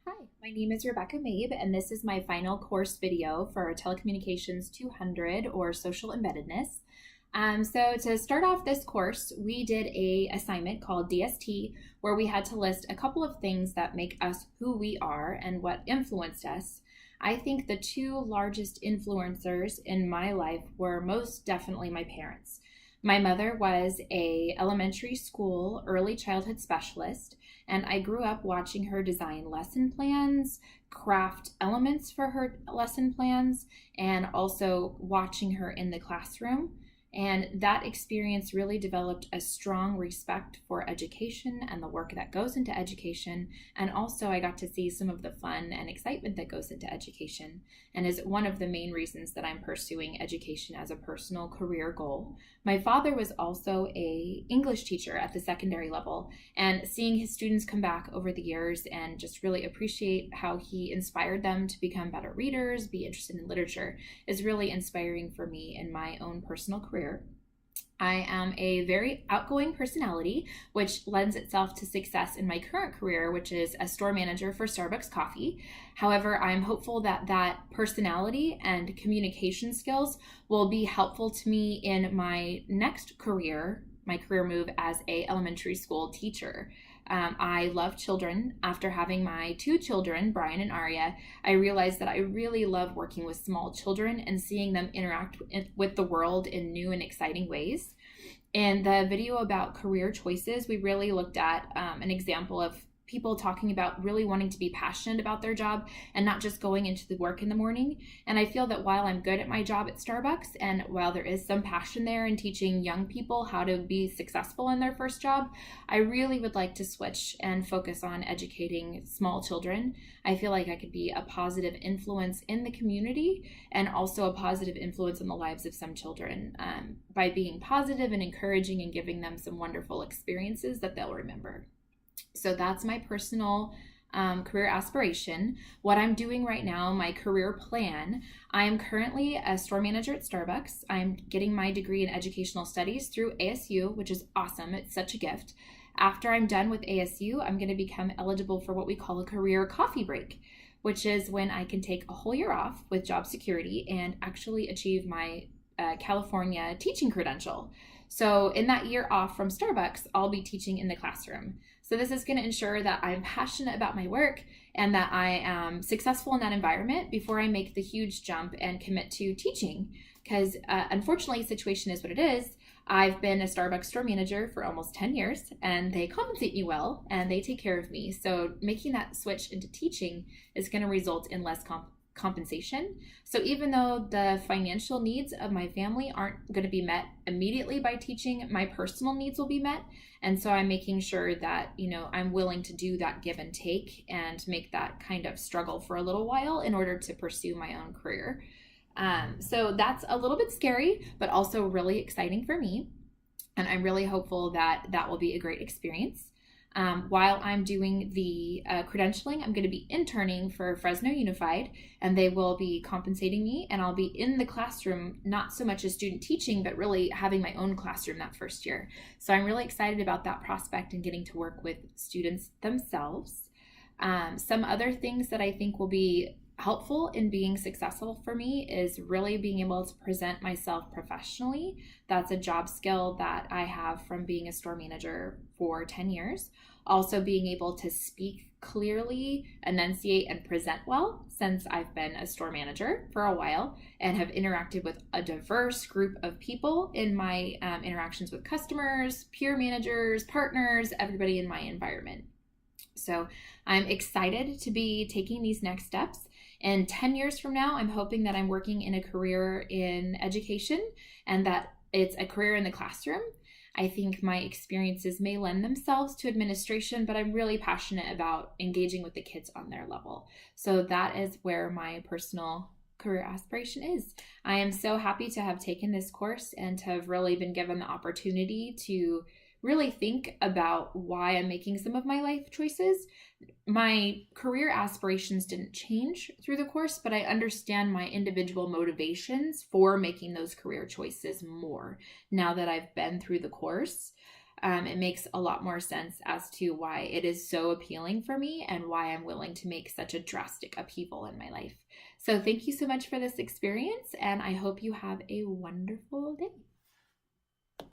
Hi, my name is Rebecca Mabe, and this is my final course video for Telecommunications 200 or Social Embeddedness. So to start off this course, we did a assignment called DST, where we had to list a couple of things that make us who we are and what influenced us. I think the two largest influencers in my life were most definitely my parents. My mother was a elementary school early childhood specialist, and I grew up watching her design lesson plans, craft elements for her lesson plans, and also watching her in the classroom. And that experience really developed a strong respect for education and the work that goes into education. And also, I got to see some of the fun and excitement that goes into education, and is one of the main reasons that I'm pursuing education as a personal career goal. My father was also a English teacher at the secondary level, and seeing his students come back over the years and just really appreciate how he inspired them to become better readers, be interested in literature, is really inspiring for me in my own personal career. I am a very outgoing personality, which lends itself to success in my current career, which is a store manager for Starbucks Coffee. However, I'm hopeful that that personality and communication skills will be helpful to me in my next career, my career move as a elementary school teacher. I love children. After having my two children, Brian and Aria, I realized that I really love working with small children and seeing them interact with the world in new and exciting ways. In the video about career choices, we really looked at an example of people talking about really wanting to be passionate about their job and not just going into the work in the morning. And I feel that while I'm good at my job at Starbucks, and while there is some passion there in teaching young people how to be successful in their first job, I really would like to switch and focus on educating small children. I feel like I could be a positive influence in the community and also a positive influence in the lives of some children by being positive and encouraging and giving them some wonderful experiences that they'll remember. So that's my personal career aspiration. What I'm doing right now, my career plan, I am currently a store manager at Starbucks. I'm getting my degree in educational studies through ASU, which is awesome. It's such a gift. After I'm done with ASU, I'm going to become eligible for what we call a career coffee break, which is when I can take a whole year off with job security and actually achieve my California teaching credential. So in that year off from Starbucks, I'll be teaching in the classroom. So this is going to ensure that I'm passionate about my work and that I am successful in that environment before I make the huge jump and commit to teaching. Because unfortunately, the situation is what it is. I've been a Starbucks store manager for almost 10 years, and they compensate me well and they take care of me. So making that switch into teaching is going to result in less compensation. So even though the financial needs of my family aren't going to be met immediately by teaching, my personal needs will be met. And so I'm making sure that, I'm willing to do that give and take and make that kind of struggle for a little while in order to pursue my own career. So that's a little bit scary, but also really exciting for me. And I'm really hopeful that that will be a great experience. While I'm doing the credentialing, I'm going to be interning for Fresno Unified, and they will be compensating me, and I'll be in the classroom, not so much as student teaching, but really having my own classroom that first year. So I'm really excited about that prospect and getting to work with students themselves. Some other things that I think will be helpful in being successful for me is really being able to present myself professionally. That's a job skill that I have from being a store manager for 10 years. Also being able to speak clearly, enunciate, and present well, since I've been a store manager for a while and have interacted with a diverse group of people in my interactions with customers, peer managers, partners, everybody in my environment. So I'm excited to be taking these next steps. And 10 years from now, I'm hoping that I'm working in a career in education and that it's a career in the classroom. I think my experiences may lend themselves to administration, but I'm really passionate about engaging with the kids on their level. So that is where my personal career aspiration is. I am so happy to have taken this course and to have really been given the opportunity to really think about why I'm making some of my life choices. My career aspirations didn't change through the course, but I understand my individual motivations for making those career choices more now that I've been through the course. it makes a lot more sense as to why it is so appealing for me and why I'm willing to make such a drastic upheaval in my life. So thank you so much for this experience, and I hope you have a wonderful day.